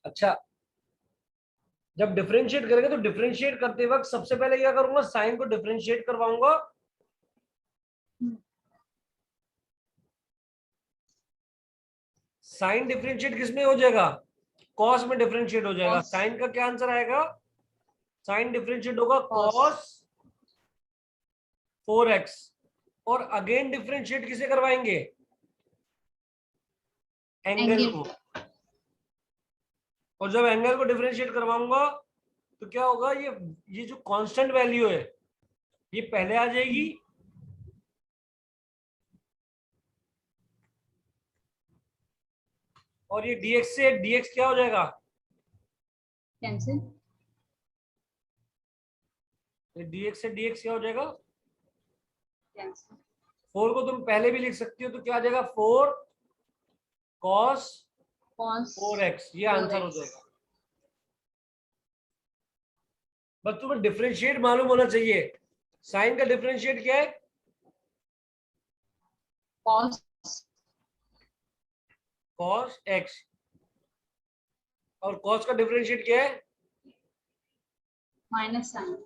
अच्छा, जब डिफरेंशिएट करेंगे तो डिफरेंशिएट करते वक्त सबसे पहले क्या करूंगा, साइन को डिफरेंशिएट करवाऊंगा। साइन डिफरेंशिएट किस में हो जाएगा, कॉस में डिफरेंशिएट हो जाएगा। cos साइन का क्या आंसर आएगा, साइन डिफरेंशिएट होगा cos कॉस 4x। और अगेन डिफरेंशिएट किसे करवाएंगे, एंगल एंगल को। और जब एंगल को डिफरेंशिएट करवाऊंगा तो क्या होगा, ये जो कांस्टेंट वैल्यू है ये पहले आ जाएगी, और ये dx से dx क्या हो जाएगा, कैंसिल ये dx से dx क्या हो जाएगा, कैंसिल 4 को तुम पहले भी लिख सकती हो, तो क्या आ जाएगा 4 cos cos 4x, ये आंसर हो 4x जाएगा। बस तुम्हें डिफरेंशिएट मालूम होना चाहिए। साइन का डिफरेंशिएट क्या है, cos cos x, और cos का डिफरेंशिएट क्या है, माइनस साइन।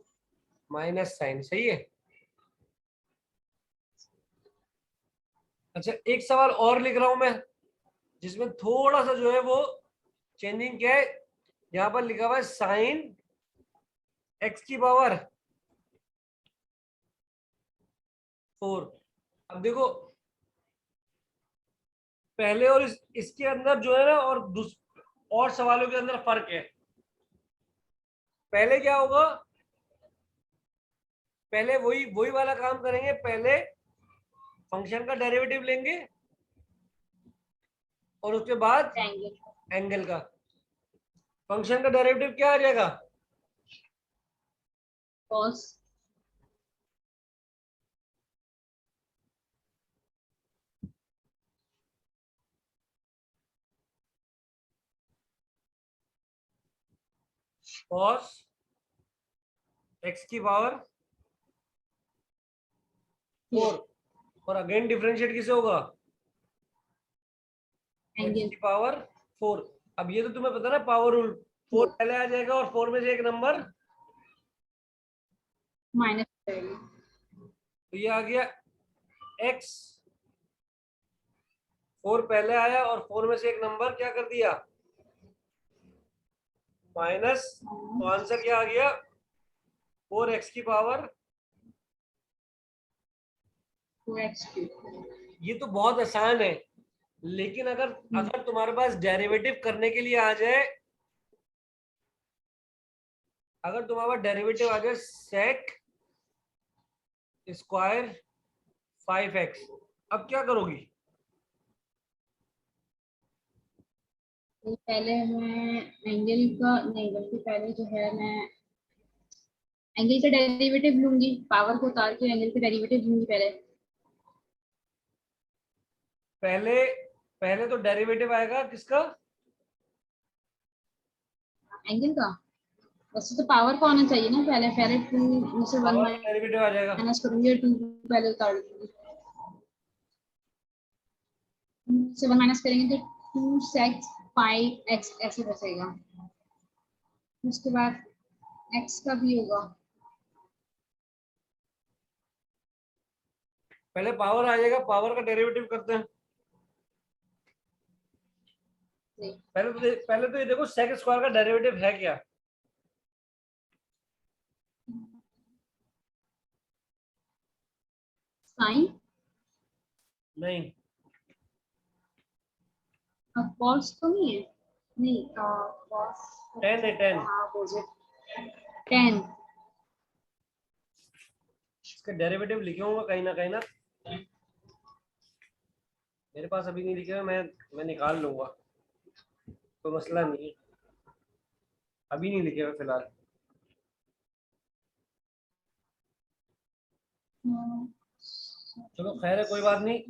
Minus sign. सही है। अच्छा, एक सवाल और लिख रहा हूं मैं, जिसमें थोड़ा सा जो है वो चेंजिंग क्या है, यहां पर लिखा हुआ है साइन x की पावर 4। अब देखो, पहले और इसके अंदर जो है ना, और सवालों के अंदर फर्क है। पहले क्या होगा, पहले वही वही वाला काम करेंगे, पहले फंक्शन का डेरिवेटिव लेंगे और उसके बाद एंगल एंगल का। फंक्शन का डेरिवेटिव क्या आ जाएगा, cos cos x की पावर 4, और अगेन डिफरेंशिएट किसे होगा, x एंगल की पावर 4। अब ये तो तुम्हें पता ना पावर रूल, 4 पहले आ जाएगा और 4 में से एक नंबर, माइनस करेंगे। तो ये आ गया x। 4 पहले आया और 4 में से एक नंबर क्या कर दिया, माइनस। तो आंसर क्या आ गया, 4x की पावर। 2x3 ये तो बहुत आसान है, लेकिन अगर अगर तुम्हारे पास डेरिवेटिव करने के लिए आ जाए, अगर तुम्हारे पास डेरिवेटिव आ जाए सेक स्क्वायर 5x, अब क्या करोगी, तो पहले मैं एंगल का एंगल के पहले जो है मैं एंगल का डेरिवेटिव लूंगी, पावर को उतार के एंगल का डेरिवेटिव लूंगी पहले। पहले पहले तो डेरिवेटिव आएगा किसका, एंगल का वैसे तो पावर को आना चाहिए ना, पहले पहले 2 से 1 पावर का डेरिवेटिव आ जाएगा। माइनस करूंगी, 2 पहले उतार दूंगी। 2 से 1 माइनस करेंगे तो 2 sec 5x ऐसे बचेगा। उसके बाद x का भी होगा। पहले पावर आ जाएगा, पावर का डेरिवेटिव करते हैं। पहले तो ये देखो सेक स्क्वायर का डेरिवेटिव है क्या, साइन नहीं, cos तो नहीं है, नहीं cos 10 है 10। हाँ अपोजिट 10। इसका डेरिवेटिव लिखे होंगे कहीं ना, मेरे पास अभी नहीं लिखे हुए, मैं निकाल लूंगा, कोई मसला नहीं है, अभी नहीं लिखे हुए फिलहाल। चलो खैर है, कोई बात नहीं।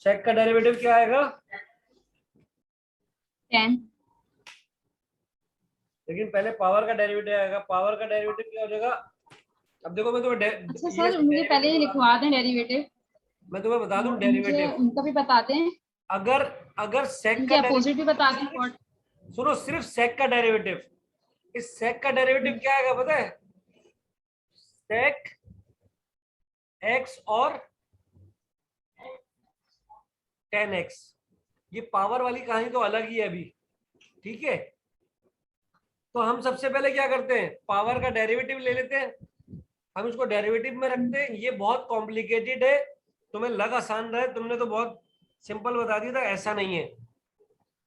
सेक का डेरिवेटिव क्या आएगा, 10। लेकिन पहले पावर का डेरिवेटिव आएगा, पावर का डेरिवेटिव क्या हो जाएगा। अब देखो मैं तुम्हें अच्छा ये सर मुझे पहले डेरिवेटिव ये बता दूं, लिखवा दें डेरिवेटिव, मैं तुम्हें बता दूं मुझे डेरिवेटिव। उनका भी बताते हैं। अगर अगर सेक इनके का अपोजिट भी बता दें डेरिवेटिव, व्हाट। सुनो, सिर्फ सेक का डेरिवेटिव, इस सेक का डेरिवेटिव क्या आएगा पता है? सेक एक्स और 10x। ये पावर वाली कहानी तो अलग ही है अभी, ठीक है। तो हम सबसे पहले क्या करते हैं, पावर का डेरिवेटिव ले लेते हैं, हम इसको डेरिवेटिव में रखते हैं। ये बहुत कॉम्प्लिकेटेड है, तुम्हें लग आसान रहा है, तुमने तो बहुत सिंपल बता दिया था, ऐसा नहीं है।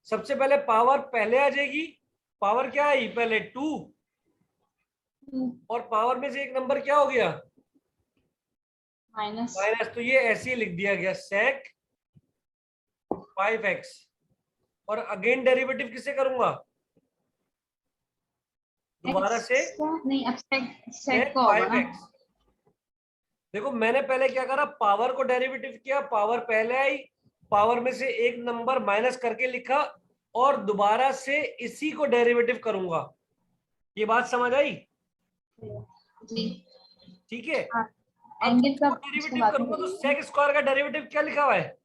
सबसे पहले पावर पहले आ जाएगी, पावर क्या आई पहले 2, और पावर में से एक नंबर क्या हो गया, माइनस। माइनस। तो ये ऐसे ही लिख दिया गया, सेक 5x। और अगेन डेरिवेटिव किससे करूंगा, दोबारा से एक्स का नहीं, अब सेक सेक का होगा ना। 5x। देखो मैंने पहले क्या करा, पावर को डेरिवेटिव किया, पावर पहले आई, पावर में से एक नंबर माइनस करके लिखा, और दोबारा से इसी को डेरिवेटिव करूंगा। ये बात समझ आई? जी। ठीक है। हाँ, अब जब एंगल का इसको उसके डेरिवेटिव बाद में करूंगा तो करिएगा। सेक स्क्वायर का डेरिवेटिव क्या लिखा हुआ है?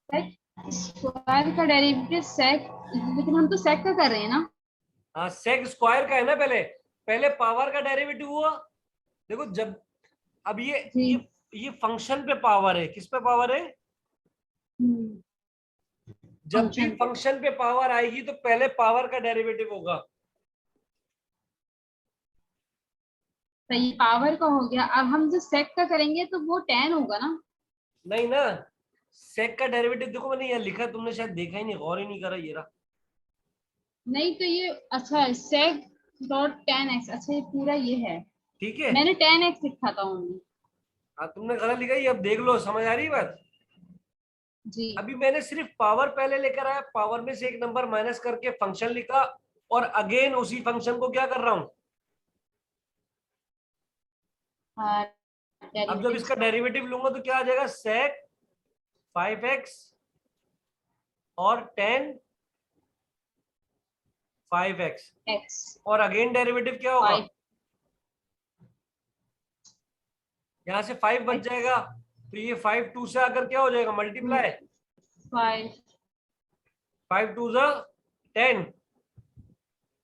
सेक स्क्वायर का डेरिवेटिव सेक, लेकिन हम तो सेक का कर रहे हैं ना। हाँ, सेक स्क्वायर का है ना, पहले पहले पावर का डेरिवेटिव हुआ। देखो जब, अब जी। ये फंक्शन पे पावर है, किस पे पावर है? जब भी फंक्शन पे। फंक्शन पे पावर आएगी तो पहले पावर का डेरिवेटिव होगा। तो ये पावर का हो गया, अब हम जो सेक का करेंगे तो वो 10 होगा ना। नहीं ना, सेक का डेरिवेटिव देखो मैंने यहाँ लिखा है, तुमने शायद देखा ही नहीं, गौर ही नहीं करा, ये रहा। नहीं तो ये अच्छा है, सेक डॉट 10x, अच्छा ये पूरा ये है। ठीक है। मैंने 10x लिखा था उनमें। हाँ, तुमने गलत लिखा, ये अब देख लो, समझ आ रही है बात? जी। अभी मैंने सिर्फ पावर पहले लेकर आया, पावर में से एक नंबर माइनस करके फंक्शन लिखा, और अगेन उसी फंक्शन को क्या कर रहा हूं, हाँ, अब जब डेरिवेटिव्स इसका का। डेरिवेटिव लूंगा तो क्या आ जाएगा, सेक 5x और 10 5x, x और अगेन डेरिवेटिव क्या होगा, 5 यहां से 5 बच x जाएगा, तो ये 5 2 से आकर क्या हो जाएगा, 2 मल्टीप्लाई, 5। 5 2 जा 10,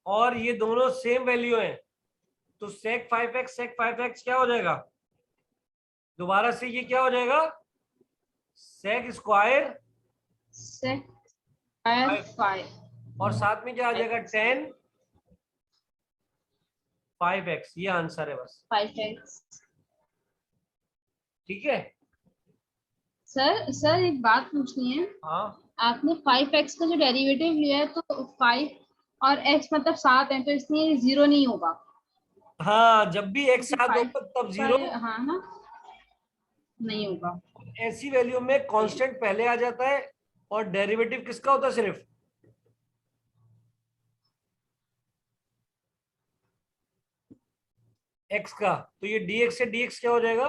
और ये दोनों सेम वैल्यू हैं, तो सेक 5x क्या हो जाएगा, दोबारा से ये क्या हो जाएगा, सेक स्क्वायर सेक स्क्वायर 5, 5 और साथ में क्या आ जाएगा, x 10 5x। ये आंसर है बस। 5x। ठीक है। सर सर एक बात पूछनी है। हाँ आपने 5x का जो डेरिवेटिव लिया है तो 5 और x मतलब 7 है, तो इसलिए 0 नहीं होगा। हाँ, जब भी एक क्योंकि साथ 5 होगा तब का, जीरो। हाँ ना, नहीं होगा। ऐसी वैल्यू में कांस्टेंट पहले आ जाता है, और डेरिवेटिव किसका होता है, सिर्फ x का। तो ये dx से dx क्या हो जाएगा,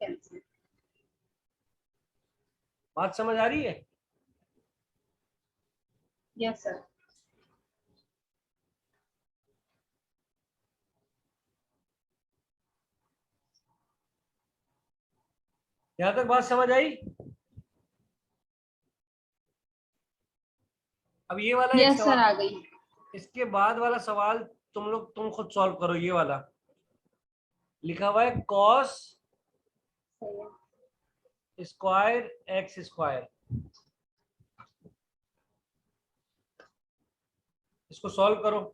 कैंसिल। बात समझ आ रही है? Yes sir. यहां तक बात समझ आई? अब ये वाला एक यस सर, सवाल, आ गई। इसके बाद वाला सवाल तुम खुद सॉल्व करो। ये वाला लिखा हुआ है कॉस सही है। स्क्वायर एक्स स्क्वायर, इसको सॉल्व करो।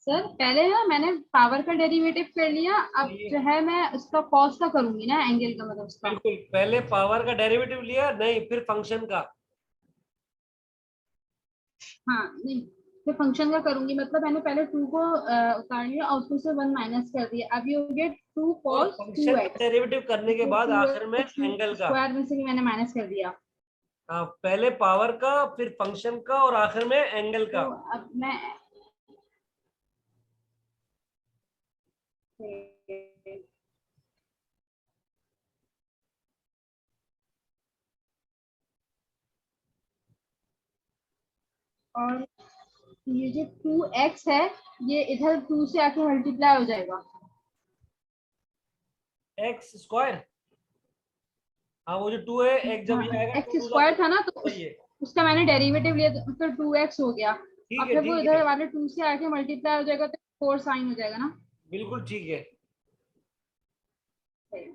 सर पहले ना मैंने पावर का डेरिवेटिव कर लिया, अब जो है मैं उसका कॉस का करूंगी ना, एंगल का मतलब उसका। बिल्कुल, पहले पावर का डेरिवेटिव लिया, नहीं फिर फंक्शन का। हाँ नहीं, फिर फंक्शन का करूंगी, मतलब मैंने पहले 2 को उतार लिया और उसमें से 1 माइनस कर दिया, अब ये हो गया 2 और cos फंक्शन का 2x, डेरिवेटिव करने के तो बाद आखिर में 2x एंगल का। स्क्वायर में से भी मैंने माइनस कर दिया। हाँ, पहले पावर का, फिर फंक्शन का, और आखिर में एंगल का। तो अब मैं और ये जो 2x है, ये इधर 2 से आके मल्टीप्लाई हो जाएगा। एक्स स्क्वायर, हाँ वो जो 2 है, एक जब हाँ, ये आएगा 2 एक्स 2 जा स्क्वायर था ना, तो तो ये। उसका मैंने डेरिवेटिव लिया तो 2x हो गया। ठीक अब है, फिर वो ठीक है, इधर वाले 2 से आके मल्टीप्लाई हो जाएगा तो 4 साइन हो जाएगा ना। बिल्कुल ठीक है।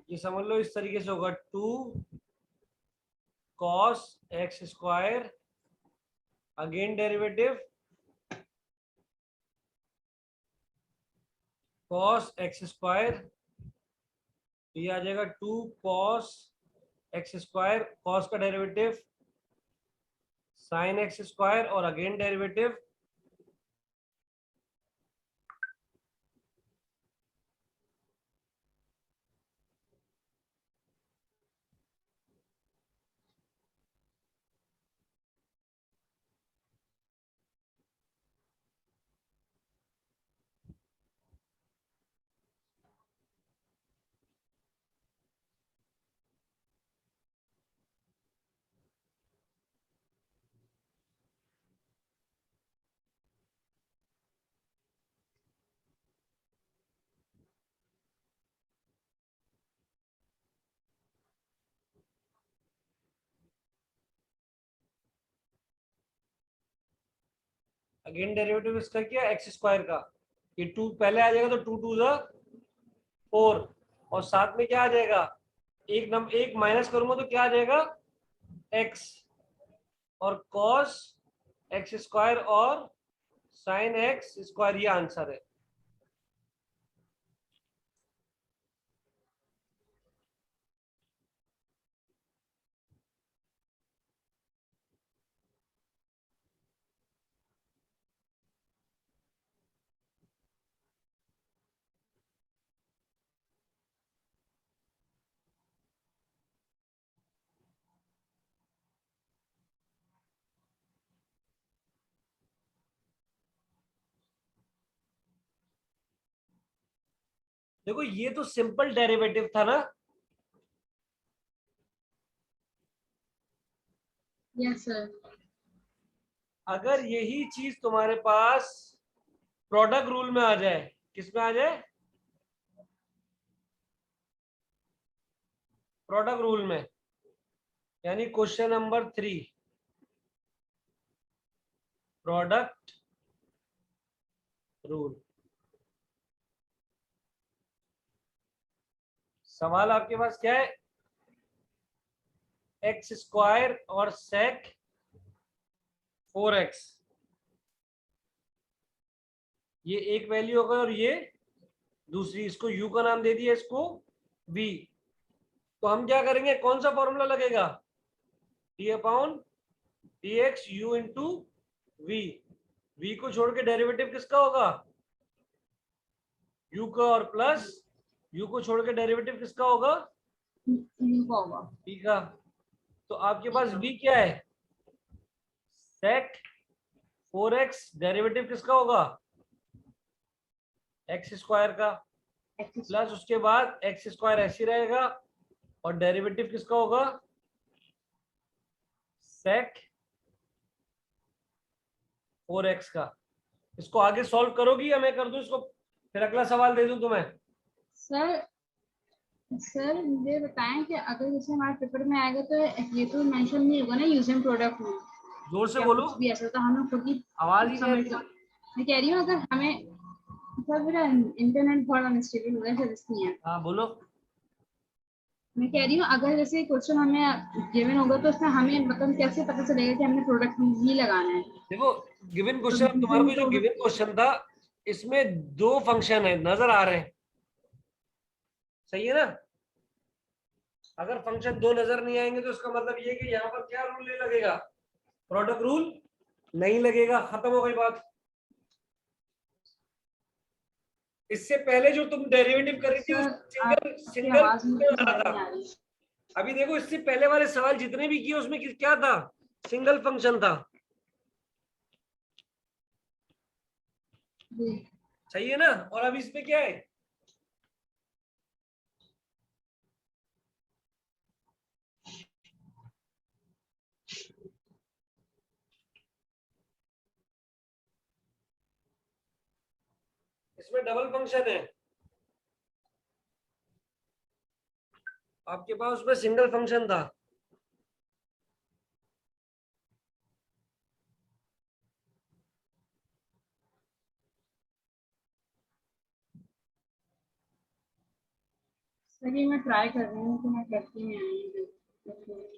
ये समझ लो इस तरीके से होगा, 2 cos x square, again derivative cos x square, ये आ जाएगा 2 cos एक्स स्क्वायर, cos का डेरिवेटिव sin एक्स स्क्वायर, और अगेन डेरिवेटिव अगेन डेरिवेटिव इसका क्या, एक्स स्क्वायर का। ये 2 पहले आ जाएगा तो 2 2 जा 4, और साथ में क्या आ जाएगा, एक माइनस करूंगा तो क्या आ जाएगा, एक्स, और cos एक्स स्क्वायर और sin एक्स स्क्वायर, ये आंसर है। देखो ये तो सिंपल डेरिवेटिव था ना। Yes sir. अगर यही चीज तुम्हारे पास प्रोडक्ट रूल में आ जाए, किस में आ जाए, प्रोडक्ट रूल में, यानी क्वेश्चन नंबर 3, प्रोडक्ट रूल। सवाल आपके पास क्या है, एक्स स्क्वायर और सेक 4x, ये एक वैल्यू होगा और ये दूसरी, इसको u का नाम दे दिया, इसको v। तो हम क्या करेंगे, कौन सा फॉर्मूला लगेगा, t upon dx u into v। v को छोड़ के डेरिवेटिव किसका होगा, u का, और प्लस u को छोड़ के डेरिवेटिव किसका होगा, होगा। v का। तो आपके पास v क्या है, सेक 4x, डेरिवेटिव किसका होगा, एक्स स्क्वायर का, प्लस उसके बाद एक्स स्क्वायर ऐसे रहेगा, और डेरिवेटिव किसका होगा, सेक 4x का। इसको आगे सॉल्व करोगी या मैं कर दूं इसको, फिर अगला सवाल दे दूं तुम्हें। सर सर मुझे बताएं कि अगर जैसे हमारे पेपर में आएगा तो ये तो मेंशन नहीं होगा ना यूजिंग प्रोडक्ट में, जोर से या बोलो, कुछ भी ऐसा होता हम लोग खुद ही आवाज ही नहीं आ समझ रही। लो। मैं कह रही हूँ अगर हमें, सर मेरा इंटरनेट बहुत अनस्टेबल हो रहा है इसलिए है। हाँ बोलो। मैं कह रही हूँ अगर जैसे क्वेश्चन हमें गिवन होगा तो उसमें हमें मतलब कैसे पता चलेगा कि हमने प्रोडक्ट ही लगाना है। देखो गिवन तो क्वेश्चन, तुम्हारे यूजिंग को जो गिवन प्रोडक्ट, क्वेश्चन था, इसमें दो फंक्शन है, नजर आ रहे हैं, सही है ना। अगर फंक्शन दो नजर नहीं आएंगे तो इसका मतलब ये कि यहाँ पर क्या रूल नहीं लगेगा, प्रोडक्ट रूल नहीं लगेगा, खत्म हो गई बात। इससे पहले जो तुम डेरिवेटिव कर रही थी सर उस सिंगल आपकी सिंगल आवाज मुझे आ रहा समझ था। नहीं आ रही। अभी देखो, इससे पहले वाले सवाल जितने भी किए उसमें क्या था, सिंगल फंक्शन था, जी सही है ना। और अब इसमें क्या है, इसमें डबल फंक्शन है, आपके पास उसमें सिंगल फंक्शन था। सर ये मैं ट्राई कर रही हूँ कि मैं करती नहीं आई हूँ।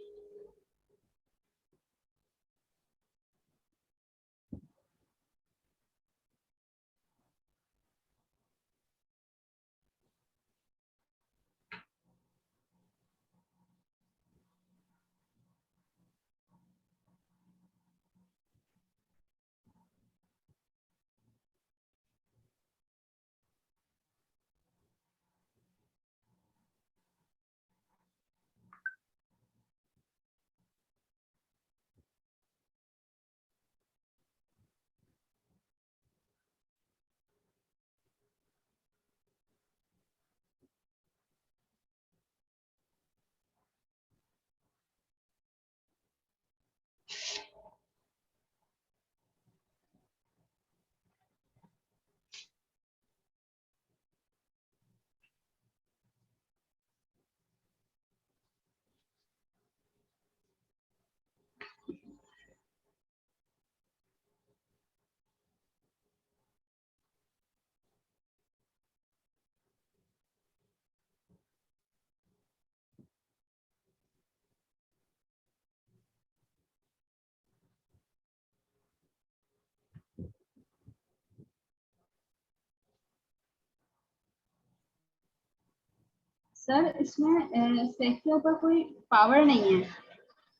सर इसमें सेक के ऊपर कोई पावर नहीं है,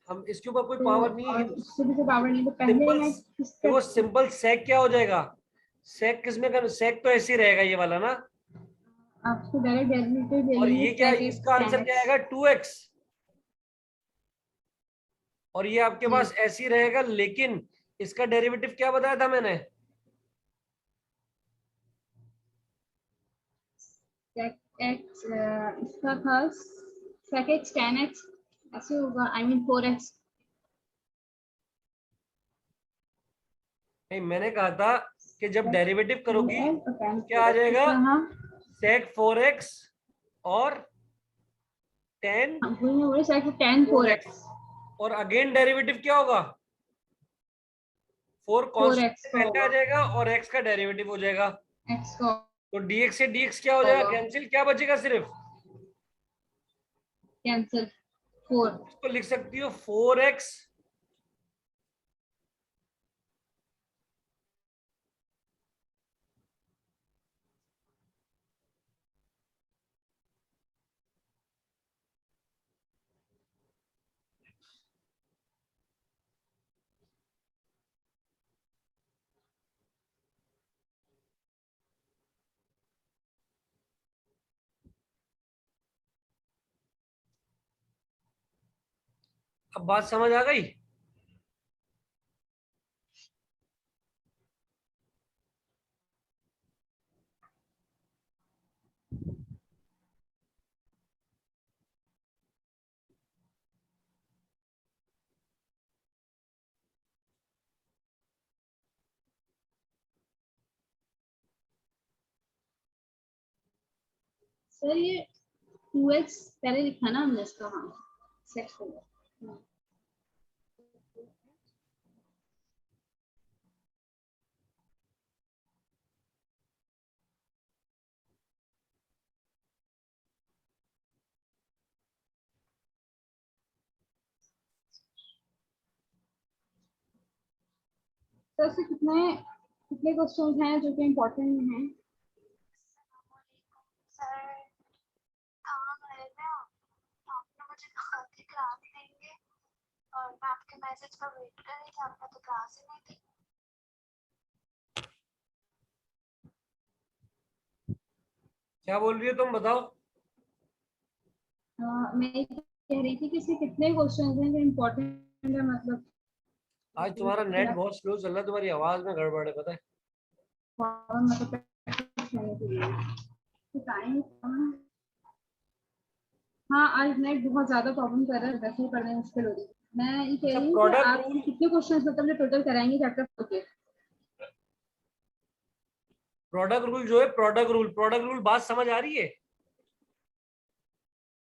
हम इसके ऊपर कोई तो पावर नहीं है, और इससे भी कोई पावर नहीं है, तो पहले सिंपल मैं किसका देखो, सिंपल सेक क्या हो जाएगा, सेक किसमें कर, सेक तो ऐसे ही रहेगा ये वाला ना। आपको डायरेक्ट डेरिवेटिव ले और लेंगे ये क्या, सेक एक्स इसका tan आंसर क्या x। आएगा, 2x। और ये आपके जी पास ऐसे ही रहेगा, लेकिन इसका डेरिवेटिव क्या बताया था मैंने, सेक एक्स इसका था सेक एक्स tan x, ऐसे होगा, आई मीन 4x। नहीं मैंने कहा था कि जब सेक डेरिवेटिव करोगी 2x और tan क्या आ 4x, जाएगा, इसका हम सेक 4x और टेन हम वही मैं बोले सेक tan 4x। 4x, और अगेन डेरिवेटिव क्या होगा, 4 कांस्टेंट 4x का पहले आ होगा, जाएगा और x का डेरिवेटिव हो जाएगा। x का तो dx से dx क्या हो जाएगा, होगा कैंसिल, क्या बचेगा सिर्फ, कैंसिल 4। इसको लिख सकती हो 4x। अब बात समझ आ गई। सर ये 2x पहले लिखा ना हमने इसका, हाँ सेक्स होगा। सर से कितने कितने क्वेश्चन हैं जो कि इम्पोर्टेंट हैं? सर कहाँ गए थे आप? आपने मुझे कहा कि क्लास देंगे और मैं आपके मैसेज का वेट कर रही थी, आपका तो क्लास ही नहीं थी। क्या बोल रही हो तुम, बताओ। मैं ये कह रही थी कि इसके कितने क्वेश्चन हैं जो इम्पोर्टेंट है, मतलब आज तुम्हारा नेट बहुत स्लो चल रहा है, तुम्हारी आवाज में गड़बड़ है, पता है। मतलब practice करने के लिए तो टाइम। हाँ, आज नेट बहुत ज्यादा प्रॉब्लम कर रहा है, वैसे ही पढ़ने मुश्किल हो रही है। मैं ये कह अच्छा, रही हूँ कि प्रोडक्ट आप रूल। कितने क्वेश्चन मतलब टोटल कराएंगे चैप्टर 4 के? प्रोडक्ट रूल जो है, प्रोडक्ट रूल बात समझ आ रही है।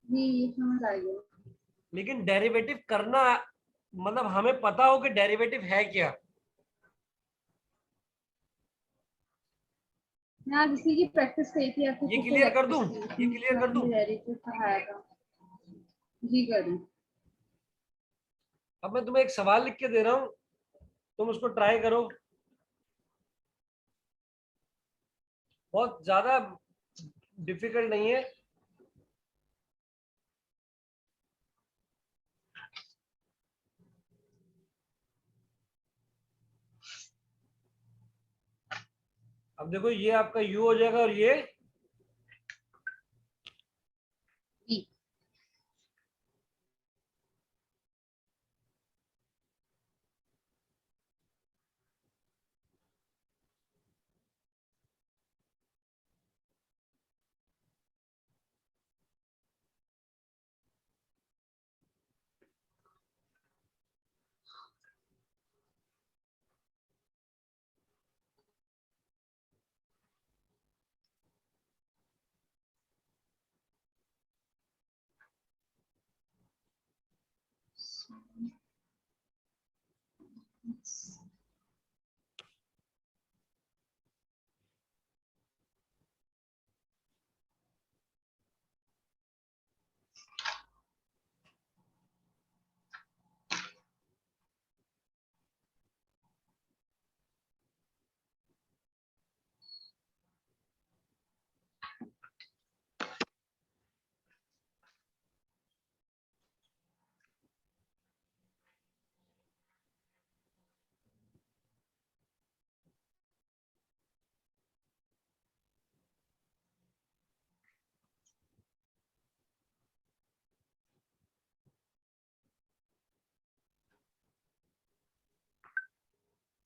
जी, ये समझ आ गया। लेकिन डेरिवेटिव करना, मतलब हमें पता हो कि डेरिवेटिव है क्या। मैं आज इसी की प्रैक्टिस करी थी, आपके ये पिछले क्लियर कर लेक्चर्स दूं, की, ये उसमें क्लियर कर दूं। आपने डेरिवेटिव पढ़ाया था। जी करूँ? अब मैं तुम्हें एक सवाल लिख के दे रहा हूं, तुम उसको ट्राई करो। बहुत ज्यादा डिफिकल्ट नहीं है। अब देखो, ये आपका u हो जाएगा और ये जी।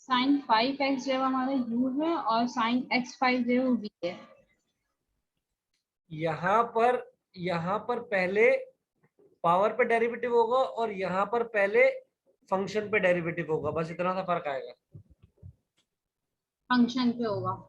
साइन 5x जो है हमारा u है और साइन x5 जो है वो v है। यहाँ पर पहले पावर पे डेरिवेटिव होगा और यहाँ पर पहले फंक्शन पे डेरिवेटिव होगा, बस इतना सा फर्क आएगा। फंक्शन पे होगा।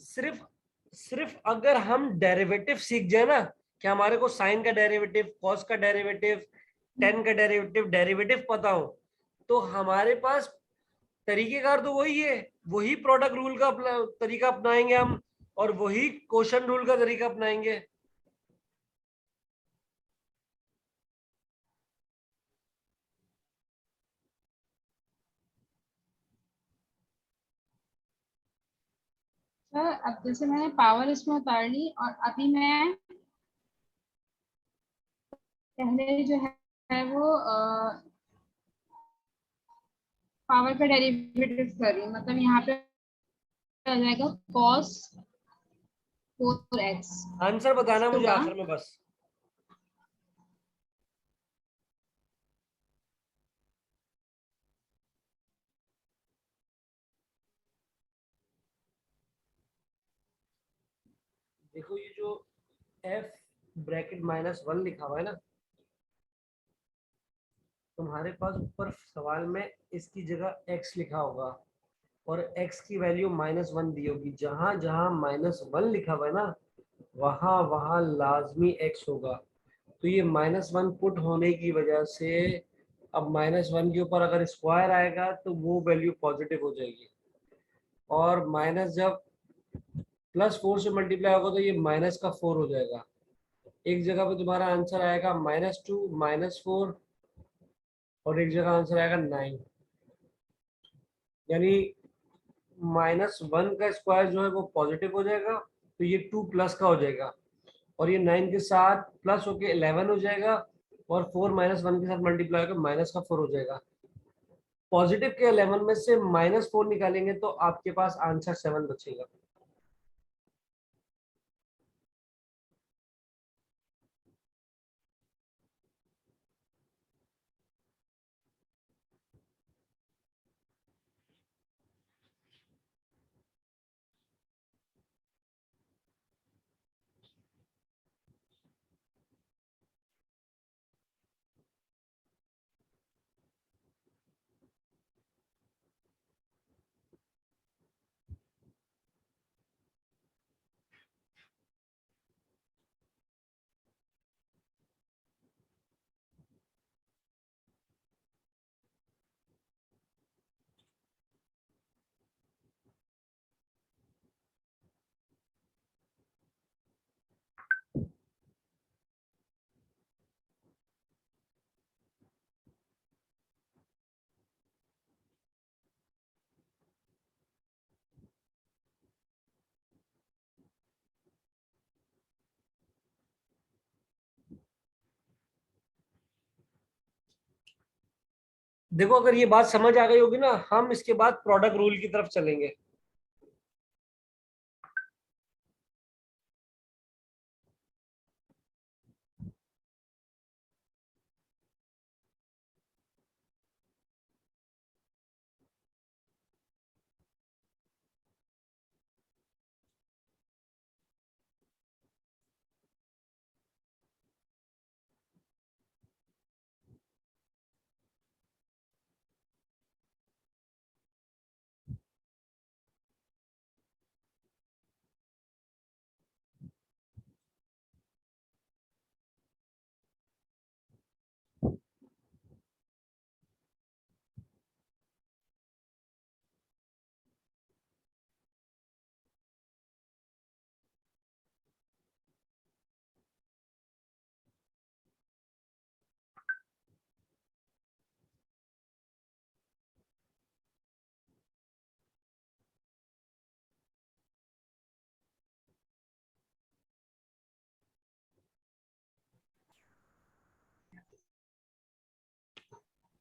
सिर्फ सिर्फ अगर हम डेरिवेटिव सीख जाए ना, कि हमारे को साइन का डेरिवेटिव, कॉस का डेरिवेटिव, टेन का डेरिवेटिव, डेरिवेटिव पता हो, तो हमारे पास तरीकेकार तो वही है। वही प्रोडक्ट रूल का तरीका अपनाएंगे हम, और वही क्वेश्चन रूल का तरीका अपनाएंगे। सर अब जैसे मैंने पावर इसमें उतार ली और अभी मैं पहले जो है वो पावर का डेरिवेटिव कर रही हूँ, मतलब यहाँ पे आ जाएगा cos 4x। आंसर बताना मुझे होगा आखिर में बस। देखो ये जो f ब्रैकेट -1 लिखा हुआ है ना, तुम्हारे पास ऊपर सवाल में इसकी जगह x लिखा होगा और x की वैल्यू -1 दी होगी। जहां जहां -1 लिखा हुआ है ना, वहां वहां लाजमी x होगा। तो ये -1 पुट होने की वजह से अब -1 के ऊपर अगर स्क्वायर आएगा तो वो वैल्यू पॉजिटिव हो जाएगी, और माइनस जब +4 से मल्टीप्लाई होगा तो ये -4 हो जाएगा। एक जगह पे तुम्हारा आंसर आएगा -2, -4, और एक जगह आंसर आएगा 9। यानी -1 का स्क्वायर जो है वो पॉजिटिव हो जाएगा, तो ये 2 प्लस का हो जाएगा, और ये 9 के साथ प्लस होके 11 हो जाएगा, और 4 -1 के साथ मल्टीप्लाई होकर -4 हो जाएगा। पॉजिटिव के 11 में से -4 निकालेंगे तो आपके पास आंसर 7 बचेगा। देखो अगर ये बात समझ आ गई होगी ना, हम इसके बाद प्रोडक्ट रूल की तरफ चलेंगे।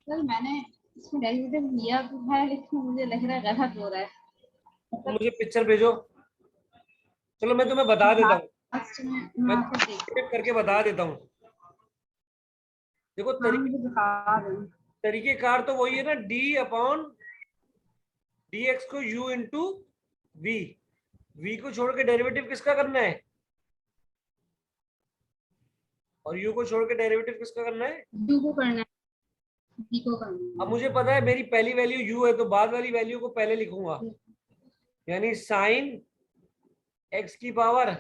सर मैंने इसमें डेरिवेटिव लिया तो है, लेकिन मुझे लग रहा है गलत हो रहा है। तो मुझे पिक्चर भेजो, चलो मैं तुम्हें बता देता हूँ, लास्ट में मैं मैं आपको चेक करके बता देता हूँ। देखो हाँ मुझे बता रही तरीकेकार तो वही है ना, d/dx को u इंटू v को छोड़ के डेरिवेटिव किसका करना है, और u को छोड़ के डेरिवेटिव किसका करना है। यू को करना है, बी को करना अब मुझे पता है मेरी पहली वैल्यू u है, तो बाद वाली वैल्यू को पहले लिखूंगा, है। यानी साइन x की पावर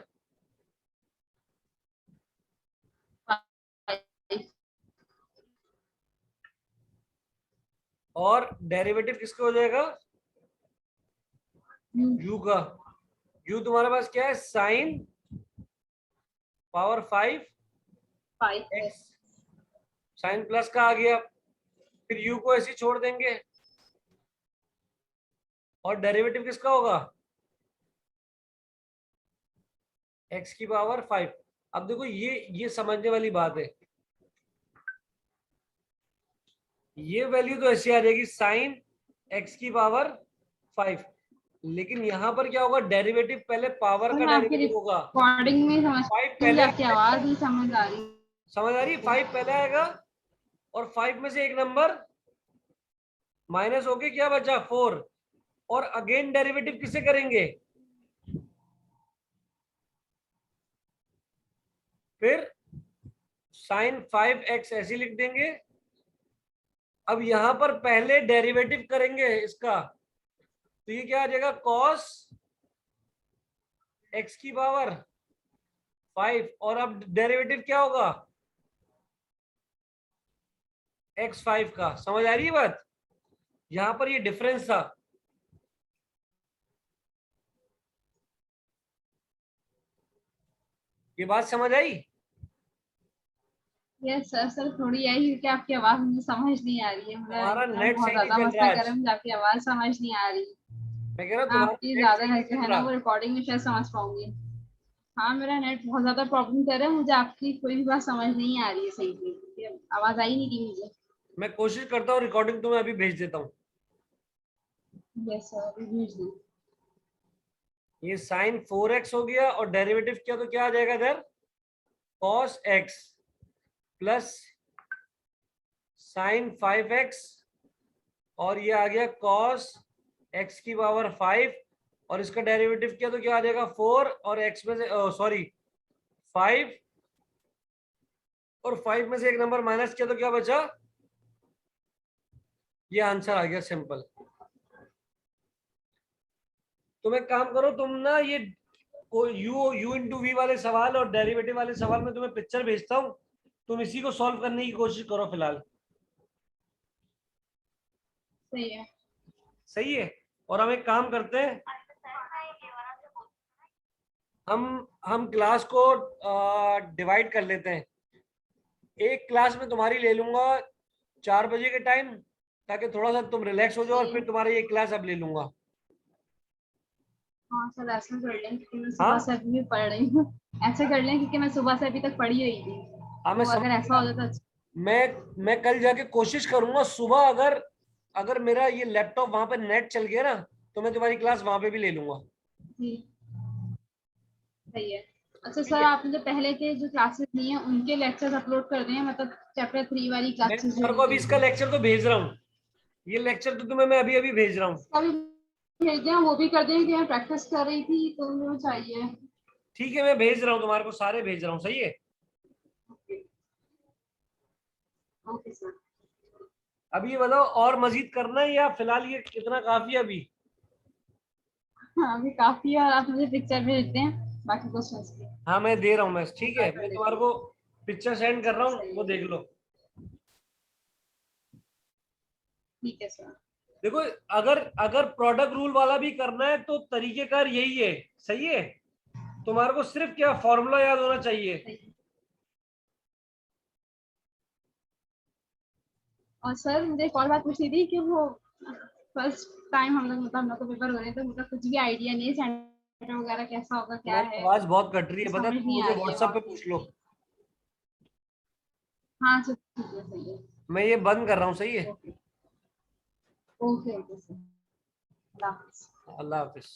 और डेरिवेटिव किसका हो जाएगा, u का। u तुम्हारे पास क्या है, sine power 5 x, sine plus का आ गया, फिर u को ऐसे ही छोड़ देंगे, और डेरिवेटिव किसका होगा, x की पावर 5। अब देखो ये समझने वाली बात है, ये वैल्यू तो ऐसी आ जाएगी साइन x की पावर 5, लेकिन यहाँ पर क्या होगा, डेरिवेटिव पहले पावर और का मैं आपकी डेरिवेटिव होगा। रिकॉर्डिंग में समझ 5 मुझे पहले आपकी आवाज नहीं समझ आ रही। समझ आ रही, 5 पहले आएगा और 5 में से एक नंबर माइनस होके क्या बचा 4, और अगेन डेरिवेटिव किसे करेंगे, फिर साइन 5x ऐसे लिख देंगे। अब यहां पर पहले डेरिवेटिव करेंगे इसका, तो ये क्या आ जाएगा, कॉस x की पावर 5, और अब डेरिवेटिव क्या होगा x5 का। समझ आ रही है बात, यहां पर ये डिफरेंस था। ये बात समझ आई। यस सर, सर थोड़ी यही क्योंकि आपकी आवाज मुझे समझ नहीं आ रही है। मेरा तुम्हारा इंटरनेट नेट बहुत सही नहीं ज्यादा चल रहा मसला है कर रहा आज। है, मुझे आपकी आवाज समझ नहीं आ रही। मैं कह रहा हूँ मैं तुम्हारा आपकी नेट ज्यादा सही नहीं जो चल है ना रहा। वो रिकॉर्डिंग में शायद समझ पाऊंगी। हाँ, मेरा नेट बहुत ज्यादा प्रॉब्लम कर रहा है, मुझे आपकी कोई भी बात समझ नहीं आ रही है सही से, क्योंकि आवाज आई नहीं रही मुझे। मैं कोशिश करता हूँ रिकॉर्डिंग तुम्हें अभी भेज देता हूँ। यस सर, अभी भेज दो। ये साइन 4x हो गया और डेरिवेटिव किया तो क्या आ जाएगा इधर, cos x plus sign 5x, और ये आ गया कॉस x की पावर 5, और इसका डेरिवेटिव किया तो क्या आ जाएगा 4, और x में से सॉरी 5, और 5 में से एक नंबर माइनस किया तो क्या बचा, ये आंसर आ गया सिंपल। तुम एक काम करो, तुम ना ये u इंटू वी वाले सवाल और डेरिवेटिव वाले सवाल में तुम्हें पिक्चर भेजता हूँ, तुम इसी को सॉल्व करने की कोशिश करो फिलहाल। सही है। सही है। और हम एक काम करते हैं, हम क्लास को डिवाइड कर लेते हैं। एक क्लास में तुम्हारी ले लूंगा 4 बजे के टाइम, ताकि थोड़ा सा तुम रिलैक्स हो जाओ, और सही फिर है। तुम्हारी ये क्लास अब ले लूंगा। हाँ सर, ऐसा कर लें क्योंकि मैं सुबह हाँ से अभी भी पढ़ रही हूँ। ऐसे कर लें क्योंकि मैं सुबह से अभी तक पढ़ी हुई थी, हाँ, मैं तो समझ अगर ऐसा गया। हो जाता। मैं कल जाके कोशिश करूंगा सुबह, अगर अगर मेरा ये लैपटॉप वहां पे नेट चल गया ना, तो मैं तुम्हारी क्लास वहां पे भी ले लूंगा। जी सही है। अच्छा ठीक सर, है, आपने जो पहले के जो क्लासेस लिए हैं उनके लेक्चर्स अपलोड कर दें, मतलब चैप्टर 3 वाली मैं क्लासेस जो तुम्हारे को ली अभी हुई इसका थी लेक्चर तो भेज रहा हूँ, ये लेक्चर तो तुम्हें मैं अभी अभी भेज रहा हूँ। उसका भी भेज दें, वो भी कर दें कि मैं प्रैक्टिस कर रही थी तो मुझे चाहिए। ठीक है, मैं भेज रहा हूँ तुम्हारे को, सारे भेज रहा हूँ। सही है। Okay sir. अभी ये बताओ, और मजीद करना है या फिलहाल ये कितना काफी है अभी। हाँ अभी काफी है, और आप मुझे पिक्चर भेज दें बाकी क्वेश्चंस की। हाँ, मैं दे रहा हूँ, मैं ठीक ट्राई है, कर मैं लेती तुम्हारे हूँ। को पिक्चर सेंड कर रहा हूँ, सही वो है। देख लो। ठीक है सर। देखो, अगर अगर प्रोडक्ट रूल वाला भी करना है तो तरीकेकार यही है। सही है, तुम्हारे को सिर्फ क्या फॉर्मूला याद होना चाहिए। सही है। और सर मुझे एक और बात पूछनी थी कि वो फर्स्ट टाइम हम लोग को पेपर हो रहे हैं, तो मतलब कुछ भी आइडिया नहीं है सेंटर वगैरह कैसा होगा क्या तुम्हारी है, आवाज बहुत कट रही है, पता है, समझ तुम नहीं आ मुझे रही है व्हाट्सएप पे वाकई। पूछ लो। हाँ सर ठीक है, सही है। मैं ये बंद कर रहा हूँ। सही है। Okay okay okay sir. अल्लाह हाफिज़। अल्लाह हाफिज।